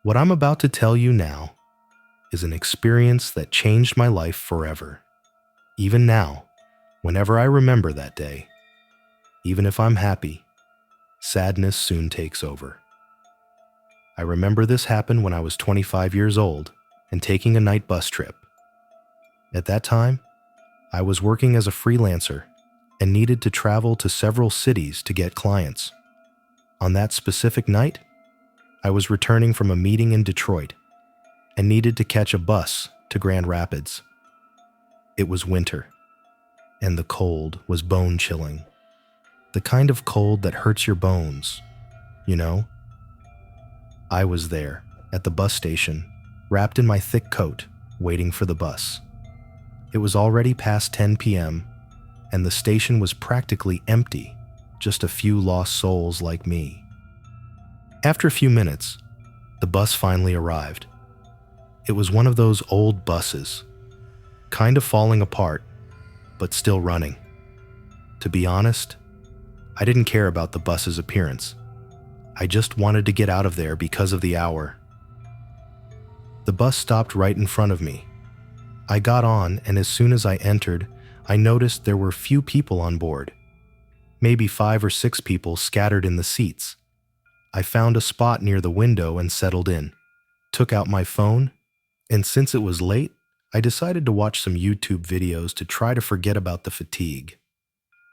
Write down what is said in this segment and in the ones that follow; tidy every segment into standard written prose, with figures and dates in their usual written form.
What I'm about to tell you now is an experience that changed my life forever. Even now, whenever I remember that day, even if I'm happy, sadness soon takes over. I remember this happened when I was 25 years old and taking a night bus trip. At that time, I was working as a freelancer and needed to travel to several cities to get clients. On that specific night, I was returning from a meeting in Detroit and needed to catch a bus to Grand Rapids. It was winter, and the cold was bone-chilling. The kind of cold that hurts your bones, you know? I was there, at the bus station, wrapped in my thick coat, waiting for the bus. It was already past 10 p.m., and the station was practically empty, just a few lost souls like me. After a few minutes, the bus finally arrived. It was one of those old buses, kind of falling apart, but still running. To be honest, I didn't care about the bus's appearance. I just wanted to get out of there because of the hour. The bus stopped right in front of me. I got on, and as soon as I entered, I noticed there were few people on board. Maybe 5 or 6 people scattered in the seats. I found a spot near the window and settled in, took out my phone, and since it was late, I decided to watch some YouTube videos to try to forget about the fatigue.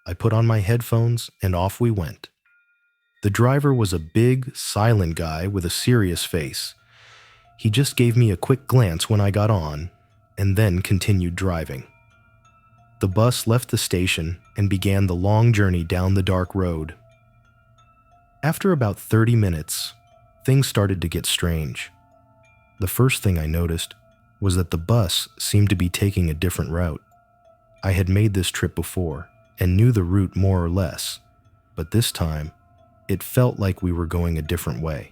I put on my headphones and off we went. The driver was a big, silent guy with a serious face. He just gave me a quick glance when I got on, and then continued driving. The bus left the station and began the long journey down the dark road. After about 30 minutes, things started to get strange. The first thing I noticed was that the bus seemed to be taking a different route. I had made this trip before and knew the route more or less, but this time, it felt like we were going a different way.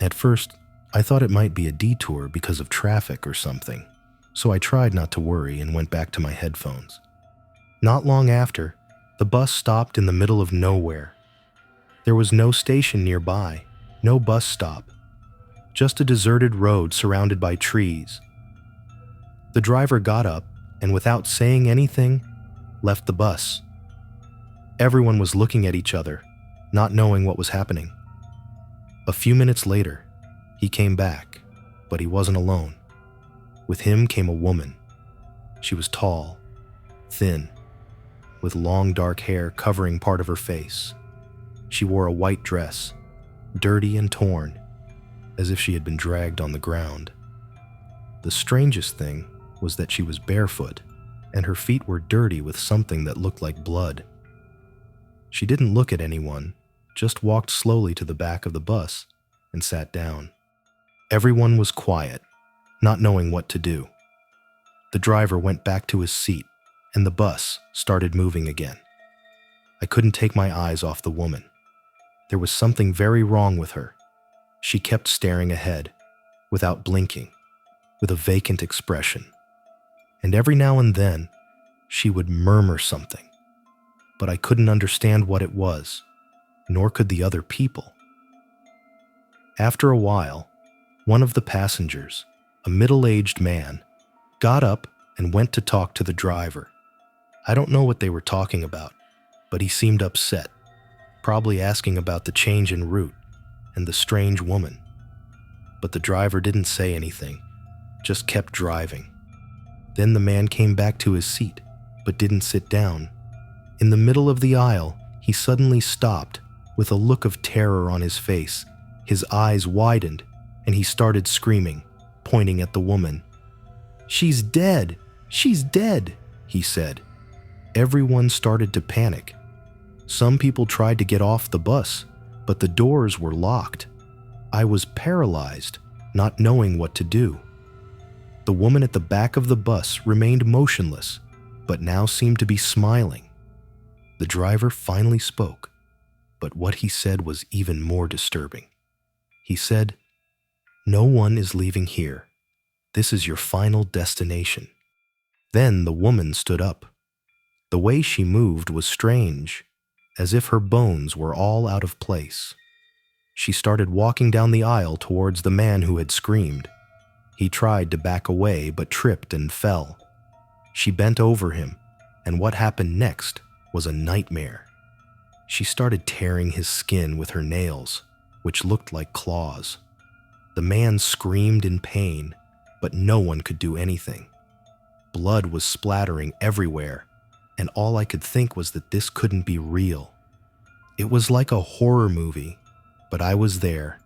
At first, I thought it might be a detour because of traffic or something, so I tried not to worry and went back to my headphones. Not long after, the bus stopped in the middle of nowhere. There was no station nearby, no bus stop, just a deserted road surrounded by trees. The driver got up and, without saying anything, left the bus. Everyone was looking at each other, not knowing what was happening. A few minutes later, he came back, but he wasn't alone. With him came a woman. She was tall, thin, with long dark hair covering part of her face. She wore a white dress, dirty and torn, as if she had been dragged on the ground. The strangest thing was that she was barefoot, and her feet were dirty with something that looked like blood. She didn't look at anyone, just walked slowly to the back of the bus and sat down. Everyone was quiet, not knowing what to do. The driver went back to his seat, and the bus started moving again. I couldn't take my eyes off the woman. There was something very wrong with her. She kept staring ahead, without blinking, with a vacant expression. And every now and then, she would murmur something, but I couldn't understand what it was, nor could the other people. After a while, one of the passengers, a middle-aged man, got up and went to talk to the driver. I don't know what they were talking about, but he seemed upset, probably asking about the change in route and the strange woman. But the driver didn't say anything, just kept driving. Then the man came back to his seat, but didn't sit down. In the middle of the aisle, he suddenly stopped with a look of terror on his face. His eyes widened, and he started screaming, pointing at the woman. "She's dead! She's dead!" he said. Everyone started to panic. Some people tried to get off the bus, but the doors were locked. I was paralyzed, not knowing what to do. The woman at the back of the bus remained motionless, but now seemed to be smiling. The driver finally spoke, but what he said was even more disturbing. He said, "No one is leaving here. This is your final destination." Then the woman stood up. The way she moved was strange, as if her bones were all out of place. She started walking down the aisle towards the man who had screamed. He tried to back away but tripped and fell. She bent over him, and what happened next was a nightmare. She started tearing his skin with her nails, which looked like claws. The man screamed in pain, but no one could do anything. Blood was splattering everywhere, and all I could think was that this couldn't be real. It was like a horror movie, but I was there,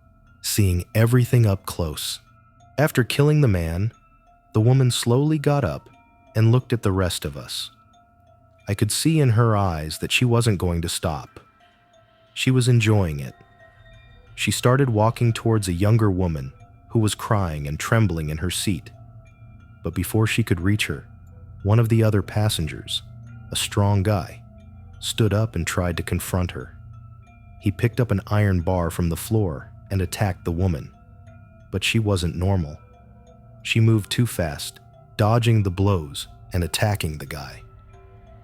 seeing everything up close. After killing the man, the woman slowly got up and looked at the rest of us. I could see in her eyes that she wasn't going to stop. She was enjoying it. She started walking towards a younger woman who was crying and trembling in her seat. But before she could reach her, one of the other passengers, a strong guy, stood up and tried to confront her. He picked up an iron bar from the floor and attacked the woman. But she wasn't normal. She moved too fast, dodging the blows and attacking the guy.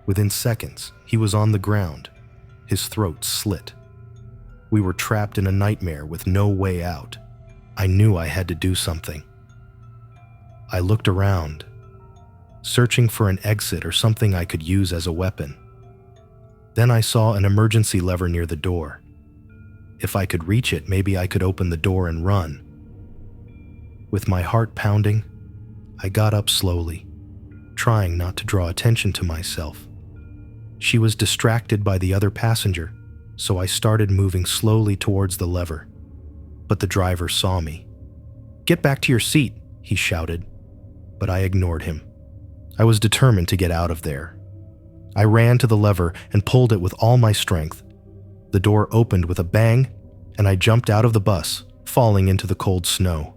Within seconds, he was on the ground, his throat slit. We were trapped in a nightmare with no way out. I knew I had to do something. I looked around, searching for an exit or something I could use as a weapon. Then I saw an emergency lever near the door. If I could reach it, maybe I could open the door and run. With my heart pounding, I got up slowly, trying not to draw attention to myself. She was distracted by the other passenger, so I started moving slowly towards the lever. But the driver saw me. "Get back to your seat," he shouted, but I ignored him. I was determined to get out of there. I ran to the lever and pulled it with all my strength. The door opened with a bang, and I jumped out of the bus, falling into the cold snow.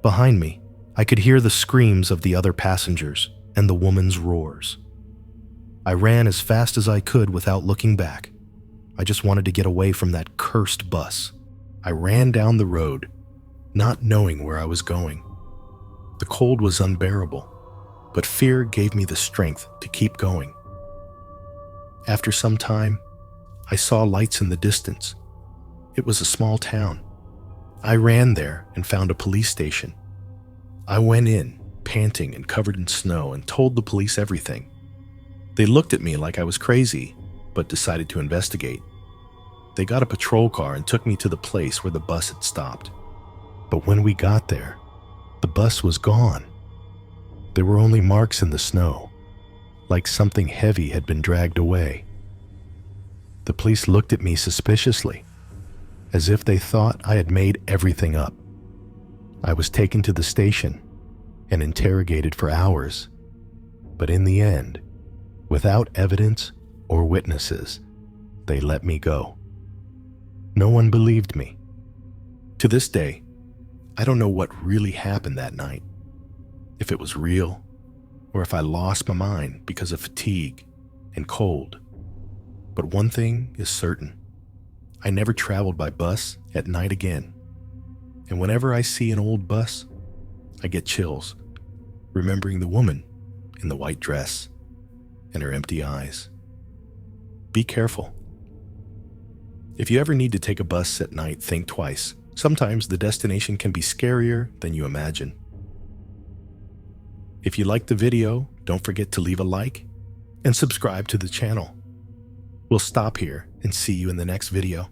Behind me, I could hear the screams of the other passengers and the woman's roars. I ran as fast as I could without looking back. I just wanted to get away from that cursed bus. I ran down the road, not knowing where I was going. The cold was unbearable, but fear gave me the strength to keep going. After some time, I saw lights in the distance. It was a small town. I ran there and found a police station. I went in, panting and covered in snow, and told the police everything. They looked at me like I was crazy, but decided to investigate. They got a patrol car and took me to the place where the bus had stopped. But when we got there, the bus was gone. There were only marks in the snow, like something heavy had been dragged away. The police looked at me suspiciously, as if they thought I had made everything up. I was taken to the station and interrogated for hours, but in the end, without evidence or witnesses, they let me go. No one believed me. To this day, I don't know what really happened that night, if it was real, or if I lost my mind because of fatigue and cold. But one thing is certain. I never traveled by bus at night again. And whenever I see an old bus, I get chills, remembering the woman in the white dress and her empty eyes. Be careful. If you ever need to take a bus at night, think twice. Sometimes the destination can be scarier than you imagine. If you liked the video, don't forget to leave a like and subscribe to the channel. We'll stop here and see you in the next video.